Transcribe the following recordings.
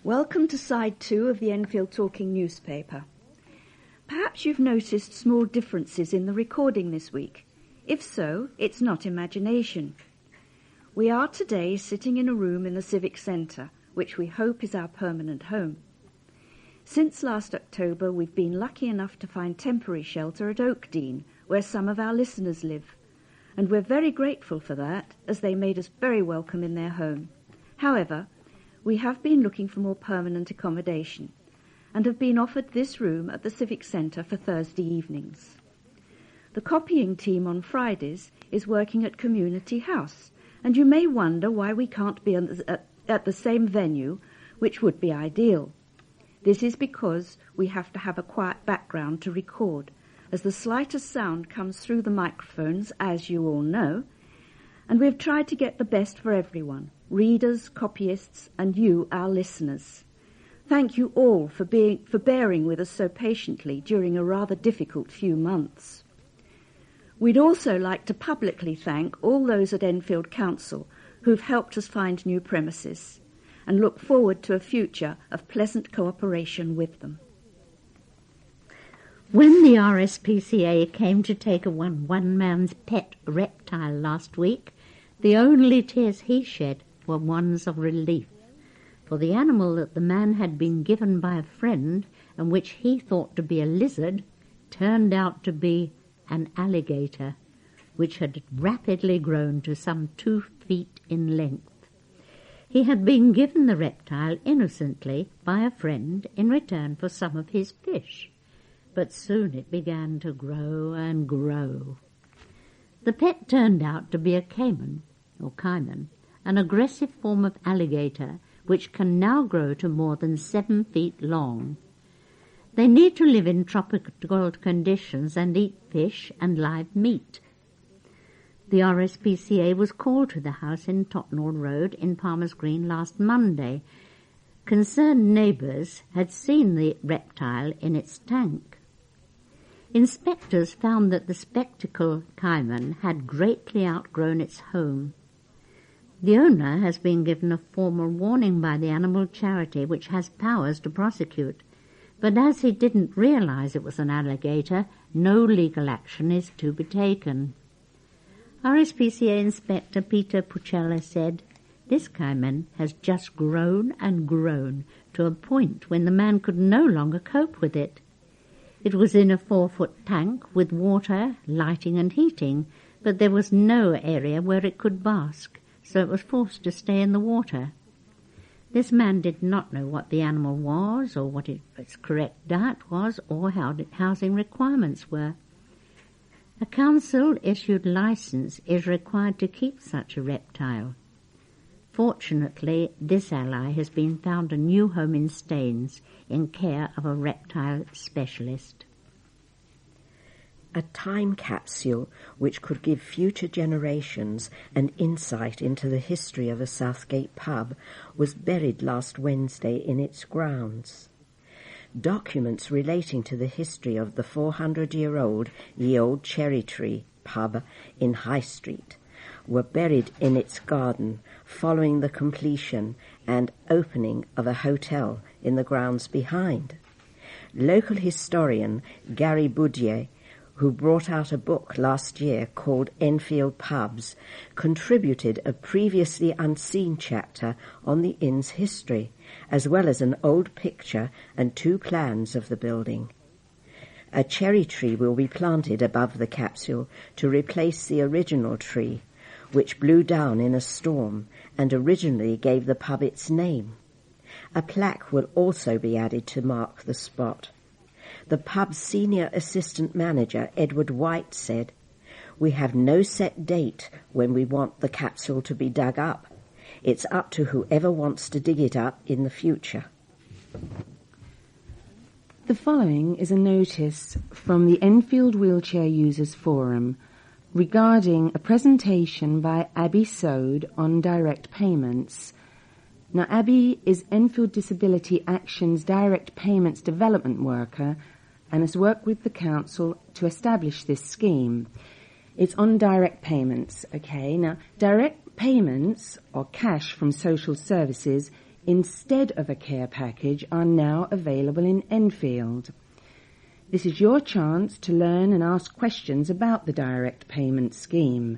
Welcome to side 2 of the Enfield Talking newspaper. Perhaps you've noticed small differences in the recording this week. If so, it's not imagination. We are today sitting in a room in the Civic Centre, which we hope is our permanent home. Since last October, we've been lucky enough to find temporary shelter at Oakdean, where some of our listeners live. And we're very grateful for that, as they made us very welcome in their home. However, we have been looking for more permanent accommodation and have been offered this room at the Civic Centre for Thursday evenings. The copying team on Fridays is working at Community House, and you may wonder why we can't be at the same venue, which would be ideal. This is because we have to have a quiet background to record, as the slightest sound comes through the microphones, as you all know, and we've tried to get the best for everyone, readers, copyists, and you, our listeners. Thank you all for bearing with us so patiently during a rather difficult few months. We'd also like to publicly thank all those at Enfield Council who've helped us find new premises, and look forward to a future of pleasant cooperation with them. When the RSPCA came to take a one man's pet reptile last week, the only tears he shed were ones of relief, for the animal that the man had been given by a friend and which he thought to be a lizard turned out to be an alligator, which had rapidly grown to some 2 feet in length. He had been given the reptile innocently by a friend in return for some of his fish, but soon it began to grow and grow. The pet turned out to be a caiman, an aggressive form of alligator which can now grow to more than 7 feet long. They need to live in tropical conditions and eat fish and live meat. The RSPCA was called to the house in Tottenham Road in Palmer's Green last Monday. Concerned neighbours had seen the reptile in its tank. Inspectors found that the spectacled caiman had greatly outgrown its home. The owner has been given a formal warning by the animal charity, which has powers to prosecute, but as he didn't realise it was an alligator, no legal action is to be taken. RSPCA Inspector Peter Portillo said, "This caiman has just grown and grown to a point when the man could no longer cope with it. It was in a 4-foot tank with water, lighting and heating, but there was no area where it could bask, so it was forced to stay in the water. This man did not know what the animal was, or what its correct diet was, or how housing requirements were. A council-issued licence is required to keep such a reptile. Fortunately, this ally has been found a new home in Staines, in care of a reptile specialist." A time capsule which could give future generations an insight into the history of a Southgate pub was buried last Wednesday in its grounds. Documents relating to the history of the 400-year-old Ye Old Cherry Tree pub in High Street were buried in its garden following the completion and opening of a hotel in the grounds behind. Local historian Gary Boudier, who brought out a book last year called Enfield Pubs, contributed a previously unseen chapter on the inn's history, as well as an old picture and 2 plans of the building. A cherry tree will be planted above the capsule to replace the original tree, which blew down in a storm and originally gave the pub its name. A plaque will also be added to mark the spot. The pub's senior assistant manager, Edward White, said, "We have no set date when we want the capsule to be dug up. It's up to whoever wants to dig it up in the future." The following is a notice from the Enfield Wheelchair Users Forum regarding a presentation by Abby Sode on direct payments. Now, Abby is Enfield Disability Action's direct payments development worker and has worked with the council to establish this scheme. It's on direct payments, okay? Now, direct payments, or cash from social services, instead of a care package are now available in Enfield. This is your chance to learn and ask questions about the direct payment scheme.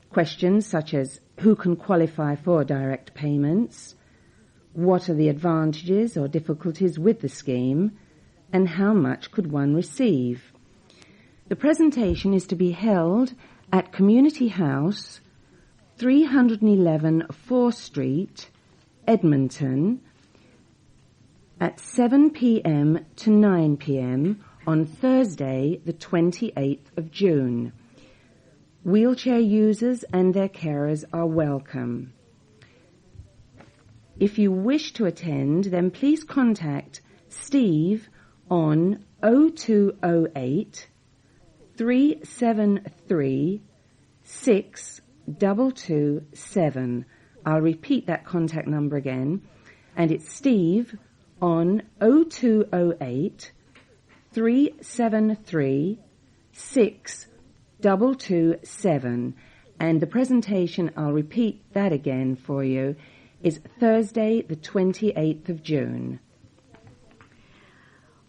Questions such as who can qualify for direct payments, what are the advantages or difficulties with the scheme, and how much could one receive. The presentation is to be held at Community House, 311 4th Street, Edmonton, at 7 p.m. to 9 p.m. on Thursday, the 28th of June. Wheelchair users and their carers are welcome. If you wish to attend, then please contact Steve on 0208 373 6227. I'll repeat that contact number again, and it's Steve on 0208 373 6227. And the presentation, I'll repeat that again for you, is Thursday the 28th of June.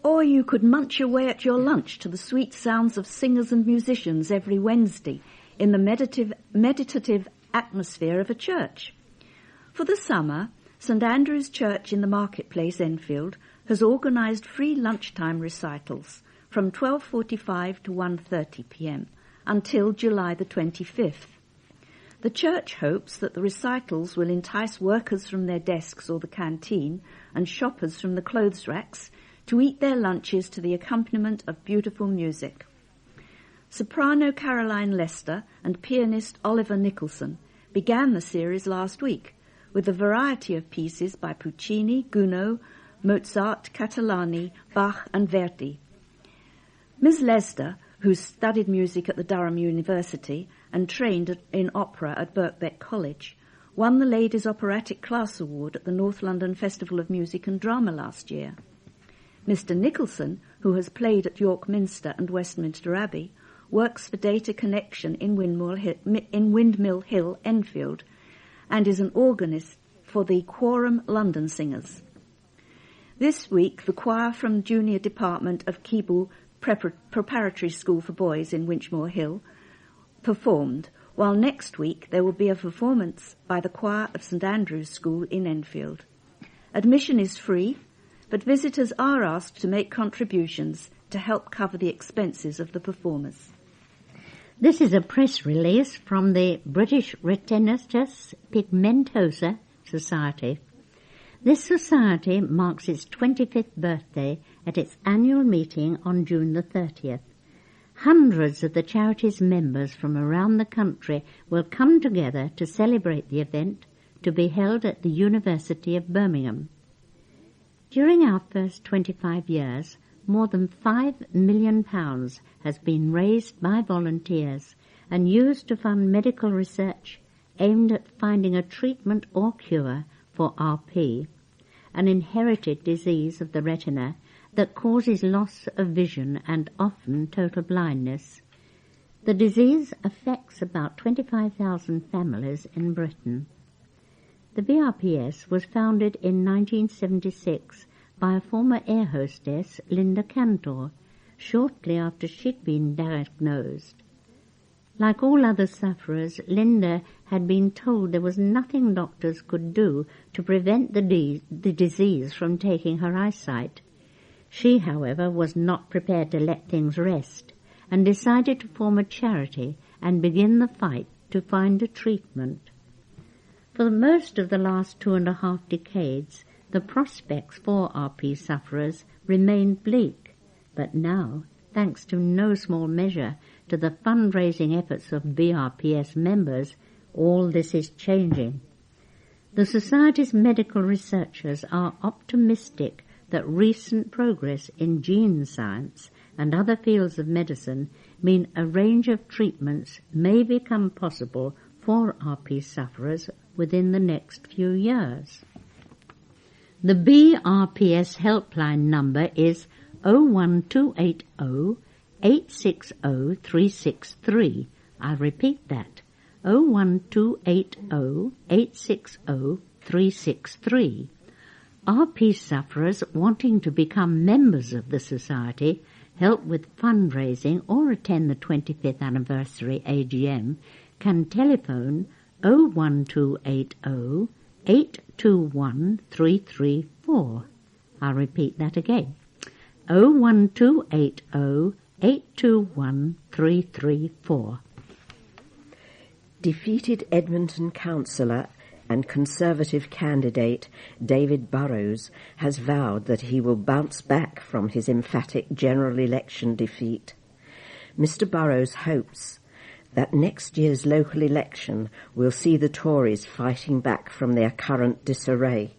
Or you could munch away at your lunch to the sweet sounds of singers and musicians every Wednesday in the meditative atmosphere of a church. For the summer, St Andrew's Church in the Marketplace, Enfield, has organised free lunchtime recitals from 12:45 to 1:30 p.m. until July the 25th. The church hopes that the recitals will entice workers from their desks or the canteen and shoppers from the clothes racks to eat their lunches to the accompaniment of beautiful music. Soprano Caroline Lester and pianist Oliver Nicholson began the series last week with a variety of pieces by Puccini, Gounod, Mozart, Catalani, Bach and Verdi. Ms. Lester, who studied music at the Durham University and trained in opera at Birkbeck College, won the Ladies Operatic Class Award at the North London Festival of Music and Drama last year. Mr. Nicholson, who has played at York Minster and Westminster Abbey, works for Data Connection in Windmill Hill, Enfield, and is an organist for the Quorum London Singers. This week, the choir from Junior Department of Keble Preparatory School for Boys in Winchmore Hill performed, while next week there will be a performance by the choir of St Andrew's School in Enfield. Admission is free, but visitors are asked to make contributions to help cover the expenses of the performers. This is a press release from the British Retinitis Pigmentosa Society. This society marks its 25th birthday at its annual meeting on June the 30th. Hundreds of the charity's members from around the country will come together to celebrate the event, to be held at the University of Birmingham. During our first 25 years, more than £5 million has been raised by volunteers and used to fund medical research aimed at finding a treatment or cure for RP, an inherited disease of the retina that causes loss of vision and often total blindness. The disease affects about 25,000 families in Britain. The BRPS was founded in 1976 by a former air hostess, Linda Cantor, shortly after she'd been diagnosed. Like all other sufferers, Linda had been told there was nothing doctors could do to prevent the disease from taking her eyesight. She, however, was not prepared to let things rest and decided to form a charity and begin the fight to find a treatment. For most of the last 2.5 decades, the prospects for RP sufferers remained bleak, but now, thanks to no small measure to the fundraising efforts of BRPS members, all this is changing. The Society's medical researchers are optimistic that recent progress in gene science and other fields of medicine mean a range of treatments may become possible for RP sufferers within the next few years. The BRPS helpline number is 01280 860 363. I'll repeat that, 01280 860 363. Are peace sufferers wanting to become members of the Society, help with fundraising or attend the 25th anniversary AGM can telephone 01280 821 334. I'll repeat that again. 01280 821 334. Defeated Edmonton councillor and Conservative candidate David Burrows has vowed that he will bounce back from his emphatic general election defeat. Mr. Burrows hopes that next year's local election will see the Tories fighting back from their current disarray.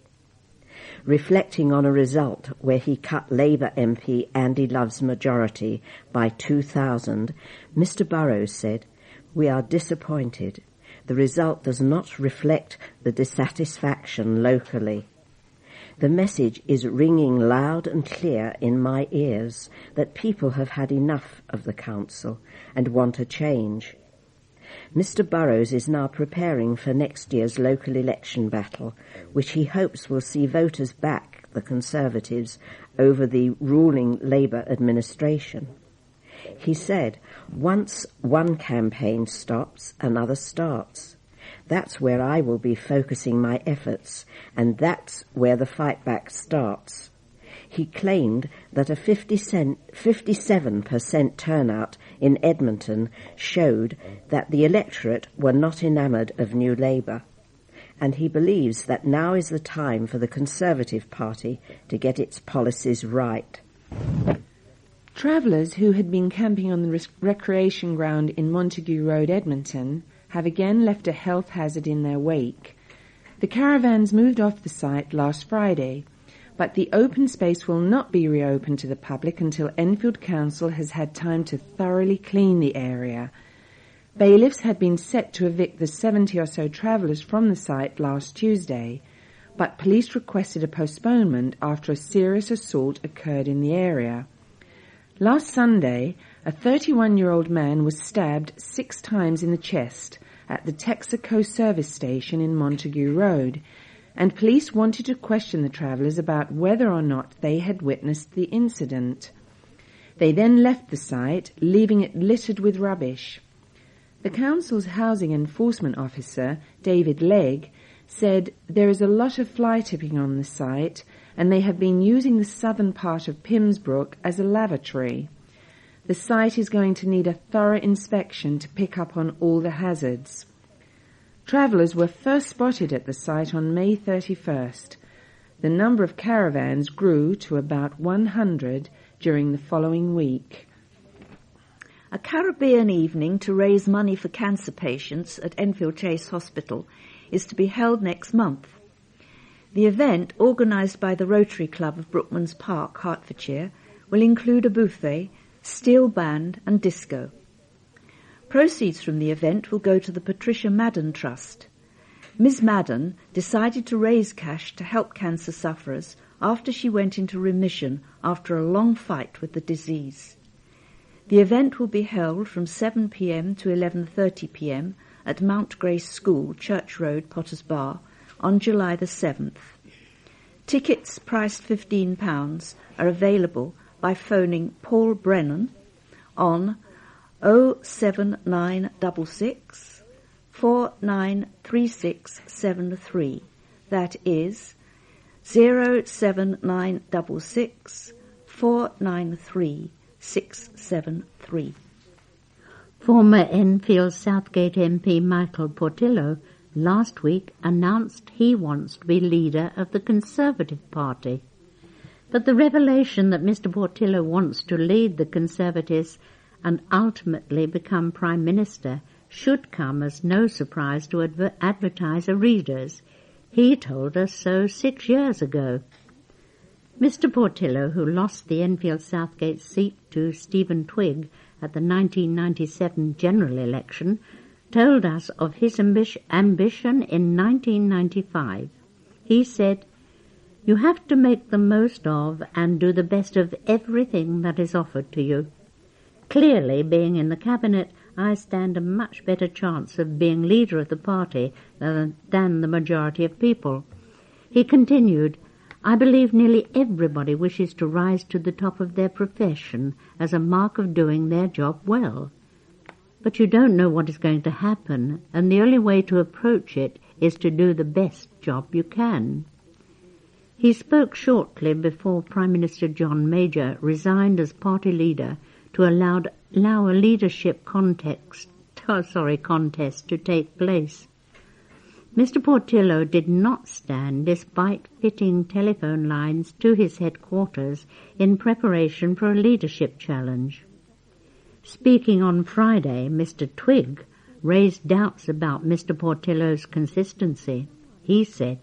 Reflecting on a result where he cut Labour MP Andy Love's majority by 2,000, Mr. Burrows said, "We are disappointed. The result does not reflect the dissatisfaction locally. The message is ringing loud and clear in my ears that people have had enough of the council and want a change." Mr. Burrows is now preparing for next year's local election battle, which he hopes will see voters back the Conservatives over the ruling Labour administration. He said, "Once one campaign stops, another starts. That's where I will be focusing my efforts, and that's where the fight back starts." He claimed that a 57% turnout in Edmonton showed that the electorate were not enamoured of New Labour, and he believes that now is the time for the Conservative Party to get its policies right. Travellers who had been camping on the recreation ground in Montague Road, Edmonton, have again left a health hazard in their wake. The caravans moved off the site last Friday, but the open space will not be reopened to the public until Enfield Council has had time to thoroughly clean the area. Bailiffs had been set to evict the 70 or so travellers from the site last Tuesday, but police requested a postponement after a serious assault occurred in the area. Last Sunday, a 31-year-old man was stabbed 6 times in the chest at the Texaco service station in Montague Road, and police wanted to question the travellers about whether or not they had witnessed the incident. They then left the site, leaving it littered with rubbish. The council's housing enforcement officer, David Legg, said there is a lot of fly tipping on the site, and they have been using the southern part of Pimsbrook as a lavatory. The site is going to need a thorough inspection to pick up on all the hazards. Travellers were first spotted at the site on May 31st. The number of caravans grew to about 100 during the following week. A Caribbean evening to raise money for cancer patients at Enfield Chase Hospital is to be held next month. The event, organised by the Rotary Club of Brookman's Park, Hertfordshire, will include a buffet, steel band and disco. Proceeds from the event will go to the Patricia Madden Trust. Ms. Madden decided to raise cash to help cancer sufferers after she went into remission after a long fight with the disease. The event will be held from 7 p.m. to 11:30 p.m. at Mount Grace School, Church Road, Potters Bar, on July the 7th. Tickets priced £15 are available by phoning Paul Brennan on 07966 493673. That is 07966 493673. Former Enfield Southgate MP Michael Portillo last week announced he wants to be leader of the Conservative Party. But the revelation that Mr. Portillo wants to lead the Conservatives and ultimately become Prime Minister should come as no surprise to Advertiser readers. He told us so 6 years ago. Mr. Portillo, who lost the Enfield Southgate seat to Stephen Twigg at the 1997 general election, told us of his ambition in 1995. He said, "You have to make the most of and do the best of everything that is offered to you. Clearly, being in the cabinet, I stand a much better chance of being leader of the party than the majority of people." He continued, I believe nearly everybody wishes to rise to the top of their profession as a mark of doing their job well. But you don't know what is going to happen, and the only way to approach it is to do the best job you can. He spoke shortly before Prime Minister John Major resigned as party leader to allow a leadership contest to take place. Mr. Portillo did not stand despite fitting telephone lines to his headquarters in preparation for a leadership challenge. Speaking on Friday, Mr. Twigg raised doubts about Mr. Portillo's consistency. He said,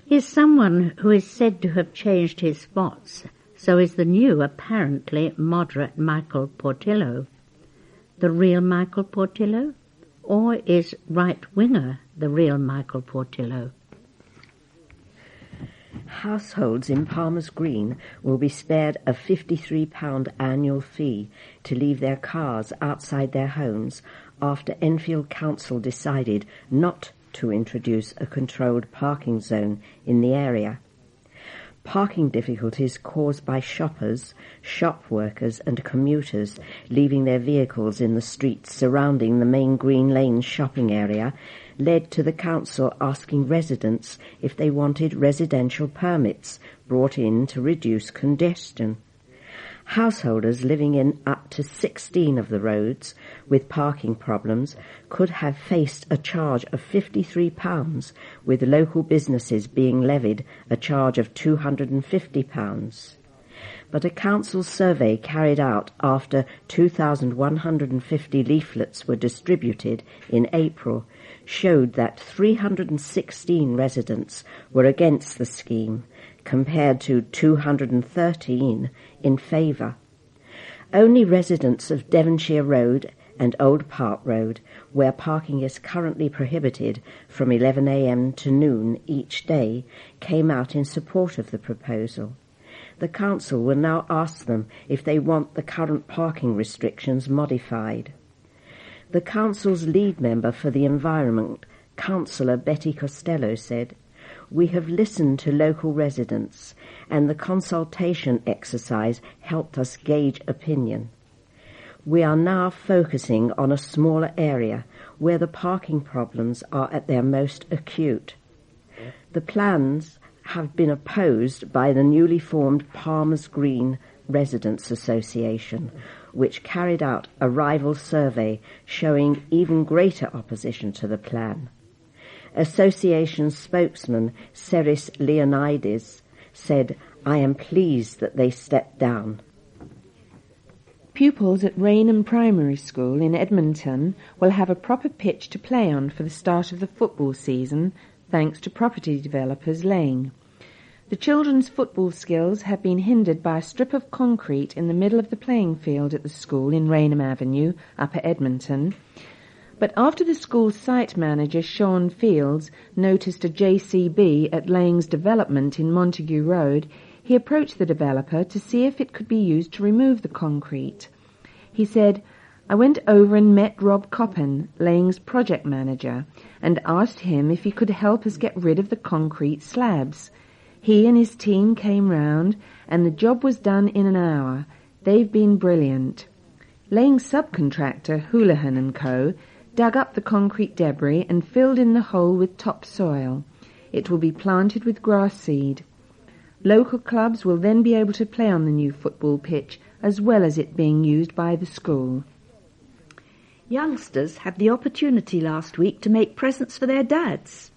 "He's someone who is said to have changed his spots, so is the new, apparently moderate Michael Portillo. The real Michael Portillo? Or is right-winger the real Michael Portillo?" Households in Palmer's Green will be spared a £53 annual fee to leave their cars outside their homes after Enfield Council decided not to introduce a controlled parking zone in the area. Parking difficulties caused by shoppers, shop workers and commuters leaving their vehicles in the streets surrounding the main Green Lane shopping area led to the council asking residents if they wanted residential permits brought in to reduce congestion. Householders living in up to 16 of the roads with parking problems could have faced a charge of £53, with local businesses being levied a charge of £250. But a council survey carried out after 2,150 leaflets were distributed in April showed that 316 residents were against the scheme, compared to 213 in favour. Only residents of Devonshire Road and Old Park Road, where parking is currently prohibited from 11 a.m. to noon each day, came out in support of the proposal. The council will now ask them if they want the current parking restrictions modified. The council's lead member for the environment, Councillor Betty Costello, said, "We have listened to local residents, and the consultation exercise helped us gauge opinion. We are now focusing on a smaller area where the parking problems are at their most acute. The plans have been opposed by the newly formed Palmer's Green Residents Association, which carried out a rival survey showing even greater opposition to the plan. Association spokesman Ceris Leonides said, "I am pleased that they stepped down." Pupils at Raynham Primary School in Edmonton will have a proper pitch to play on for the start of the football season, thanks to property developers Laing. The children's football skills have been hindered by a strip of concrete in the middle of the playing field at the school in Raynham Avenue, Upper Edmonton. But after the school's site manager, Sean Fields, noticed a JCB at Laing's development in Montague Road, he approached the developer to see if it could be used to remove the concrete. He said, "I went over and met Rob Coppin, Laing's project manager, and asked him if he could help us get rid of the concrete slabs. He and his team came round, and the job was done in an hour. They've been brilliant." Laing's subcontractor, Houlihan & Co., dug up the concrete debris and filled in the hole with topsoil. It will be planted with grass seed. Local clubs will then be able to play on the new football pitch, as well as it being used by the school. Youngsters had the opportunity last week to make presents for their dads.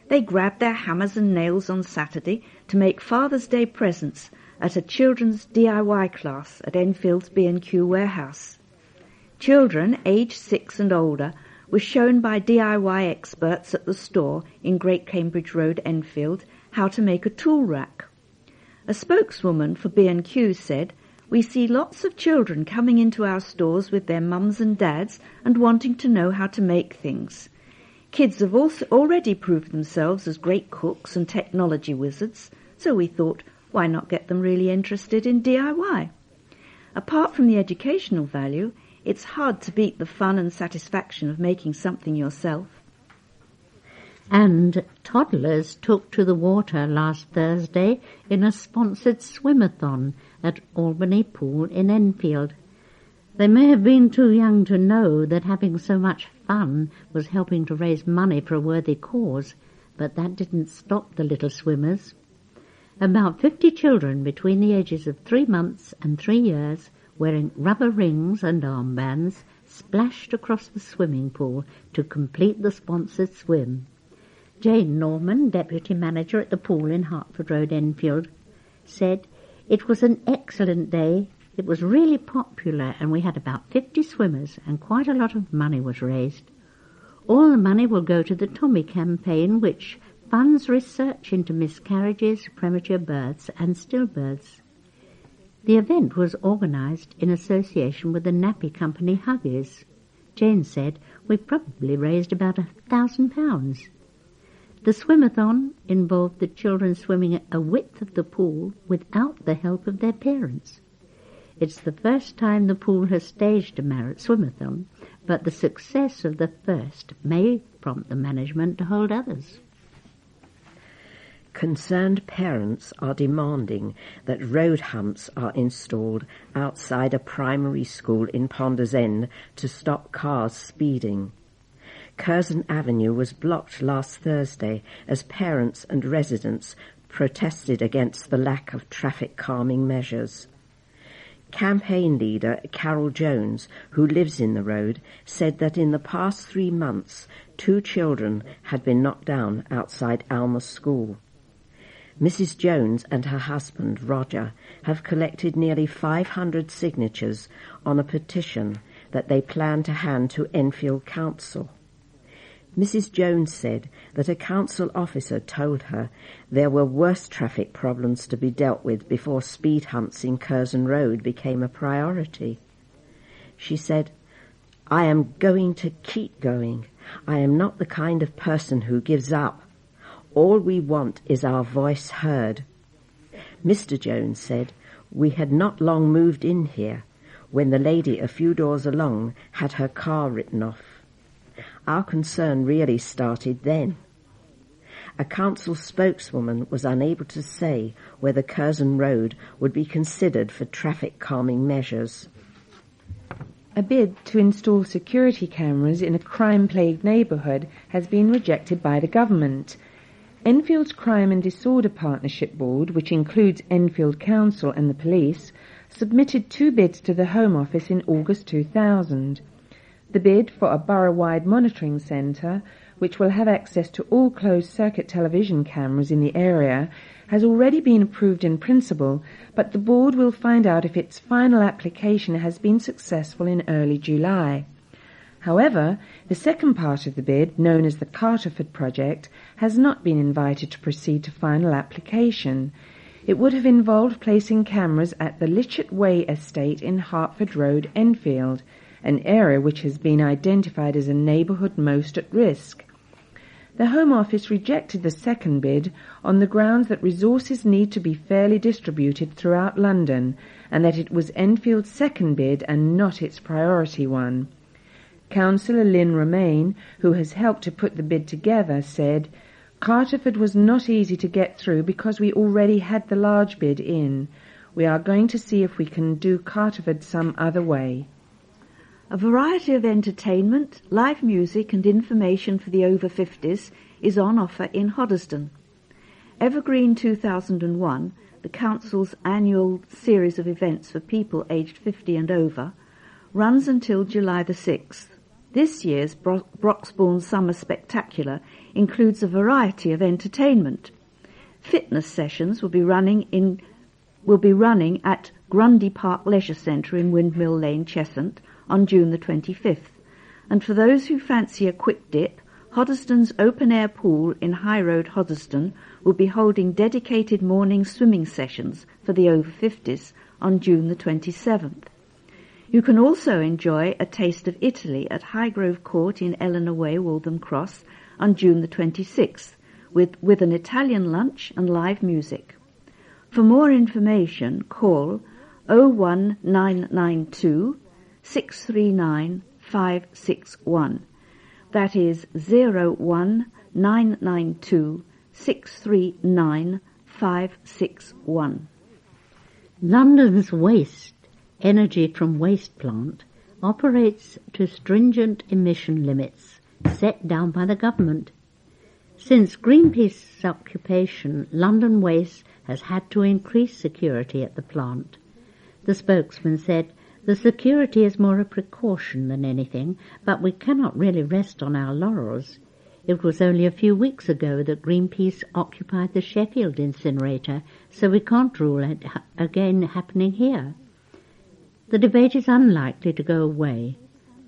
They grabbed their hammers and nails on Saturday to make Father's Day presents at a children's DIY class at Enfield's B&Q warehouse. Children aged 6 and older were shown by DIY experts at the store in Great Cambridge Road, Enfield, how to make a tool rack. A spokeswoman for B&Q said, "We see lots of children coming into our stores with their mums and dads and wanting to know how to make things. Kids have also already proved themselves as great cooks and technology wizards, so we thought, why not get them really interested in DIY? Apart from the educational value, it's hard to beat the fun and satisfaction of making something yourself." And toddlers took to the water last Thursday in a sponsored swimathon at Albany Pool in Enfield. They may have been too young to know that having so much fun was helping to raise money for a worthy cause, but that didn't stop the little swimmers. About 50 children between the ages of 3 months and 3 years, wearing rubber rings and armbands, splashed across the swimming pool to complete the sponsored swim. Jane Norman, deputy manager at the pool in Hertford Road, Enfield, said, "It was an excellent day. It was really popular, and we had about 50 swimmers, and quite a lot of money was raised. All the money will go to the Tommy campaign, which funds research into miscarriages, premature births, and stillbirths." The event was organised in association with the nappy company Huggies. Jane said, "We probably raised about £1,000. The swimathon involved the children swimming a width of the pool without the help of their parents. It's the first time the pool has staged a swimathon, but the success of the first may prompt the management to hold others. Concerned parents are demanding that road humps are installed outside a primary school in Ponders End to stop cars speeding. Curzon Avenue was blocked last Thursday as parents and residents protested against the lack of traffic calming measures. Campaign leader Carol Jones, who lives in the road, said that in the past 3 months 2 children had been knocked down outside Alma School. Mrs. Jones and her husband, Roger, have collected nearly 500 signatures on a petition that they plan to hand to Enfield Council. Mrs. Jones said that a council officer told her there were worse traffic problems to be dealt with before speed humps in Curzon Road became a priority. She said, "I am going to keep going. I am not the kind of person who gives up. All we want is our voice heard." Mr. Jones said, "We had not long moved in here when the lady a few doors along had her car written off. Our concern really started then." A council spokeswoman was unable to say whether Curzon Road would be considered for traffic calming measures. A bid to install security cameras in a crime-plagued neighbourhood has been rejected by the government. Enfield's Crime and Disorder Partnership Board, which includes Enfield Council and the police, submitted 2 bids to the Home Office in August 2000. The bid for a borough-wide monitoring centre, which will have access to all closed-circuit television cameras in the area, has already been approved in principle, but the board will find out if its final application has been successful in early July. However, the second part of the bid, known as the Carterford Project, has not been invited to proceed to final application. It would have involved placing cameras at the Litchett Way estate in Hertford Road, Enfield, an area which has been identified as a neighbourhood most at risk. The Home Office rejected the second bid on the grounds that resources need to be fairly distributed throughout London and that it was Enfield's second bid and not its priority one. Councillor Lynn Romaine, who has helped to put the bid together, said, "Carterford was not easy to get through because we already had the large bid in. We are going to see if we can do Carterford some other way." A variety of entertainment, live music and information for the over 50s is on offer in Hoddesdon. Evergreen 2001, the Council's annual series of events for people aged 50 and over, runs until July the 6th. This year's Broxbourne Summer Spectacular includes a variety of entertainment. Fitness sessions will be running at Grundy Park Leisure Centre in Windmill Lane, Cheshunt, on June the 25th, and for those who fancy a quick dip, Hoddesdon's open-air pool in High Road, Hoddesdon, will be holding dedicated morning swimming sessions for the over 50s on June the 27th. You can also enjoy a taste of Italy at Highgrove Court in Eleanor Way, Waltham Cross, on June the 26th, with an Italian lunch and live music. For more information, call 01992 639 561. That is 01992 992 639 561. London's waste, energy from waste plant, operates to stringent emission limits set down by the government. Since Greenpeace's occupation, London Waste has had to increase security at the plant. The spokesman said, "The security is more a precaution than anything, but we cannot really rest on our laurels. It was only a few weeks ago that Greenpeace occupied the Sheffield incinerator, so we can't rule it again happening here." The debate is unlikely to go away.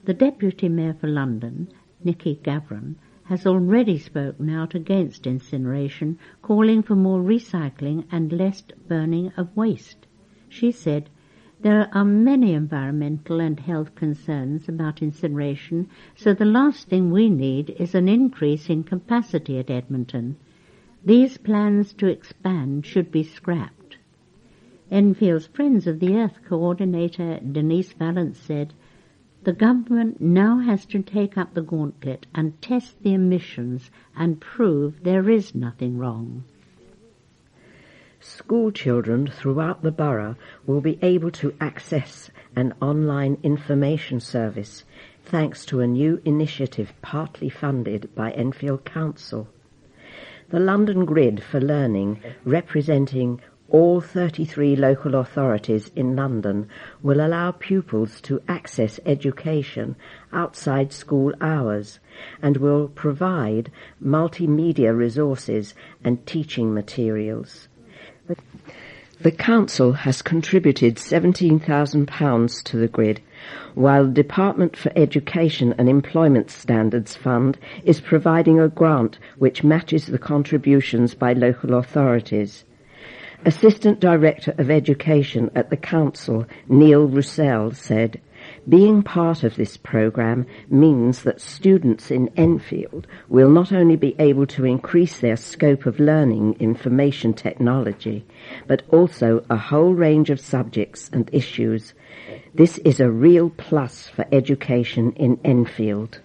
The Deputy Mayor for London, Nicky Gavran, has already spoken out against incineration, calling for more recycling and less burning of waste. She said, "There are many environmental and health concerns about incineration, so the last thing we need is an increase in capacity at Edmonton. These plans to expand should be scrapped." Enfield's Friends of the Earth coordinator Denise Valance said, "The government now has to take up the gauntlet and test the emissions and prove there is nothing wrong." School children throughout the borough will be able to access an online information service thanks to a new initiative partly funded by Enfield Council. The London Grid for Learning, representing all 33 local authorities in London, will allow pupils to access education outside school hours and will provide multimedia resources and teaching materials. The Council has contributed £17,000 to the grid, while the Department for Education and Employment Standards Fund is providing a grant which matches the contributions by local authorities. Assistant Director of Education at the Council, Neil Roussel, said, "Being part of this programme means that students in Enfield will not only be able to increase their scope of learning information technology, but also a whole range of subjects and issues. This is a real plus for education in Enfield."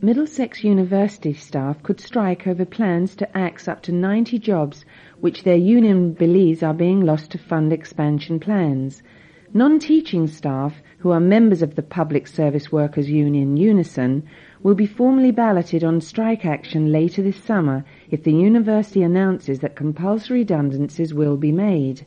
Middlesex University staff could strike over plans to axe up to 90 jobs which their union believes are being lost to fund expansion plans. Non-teaching staff, who are members of the Public Service Workers Union Unison, will be formally balloted on strike action later this summer if the university announces that compulsory redundancies will be made.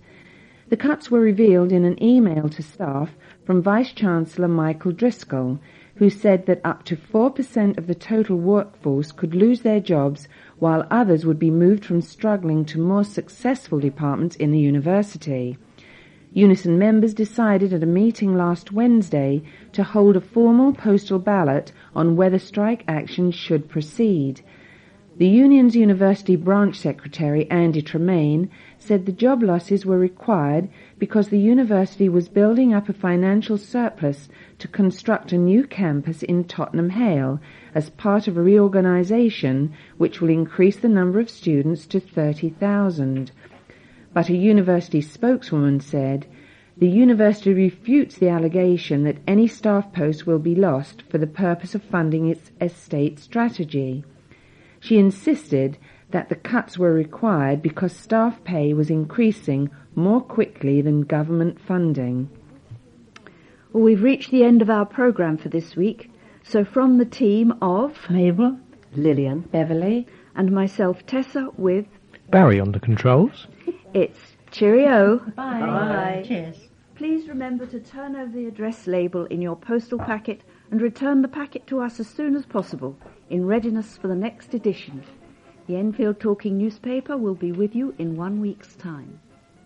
The cuts were revealed in an email to staff from Vice-Chancellor Michael Driscoll, who said that up to 4% of the total workforce could lose their jobs, while others would be moved from struggling to more successful departments in the university. Unison members decided at a meeting last Wednesday to hold a formal postal ballot on whether strike action should proceed. The union's university branch secretary, Andy Tremaine, said the job losses were required because the university was building up a financial surplus to construct a new campus in Tottenham Hale as part of a reorganisation which will increase the number of students to 30,000. But a university spokeswoman said, "The university refutes the allegation that any staff post will be lost for the purpose of funding its estate strategy." She insisted that the cuts were required because staff pay was increasing more quickly than government funding. Well, we've reached the end of our programme for this week, so from the team of Mabel, Lilian, Beverley, and myself, Tessa, with Barry on the controls. it's cheerio. bye. Cheers. Please remember to turn over the address label in your postal packet and return the packet to us as soon as possible, in readiness for the next edition. The Enfield Talking newspaper will be with you in 1 week's time.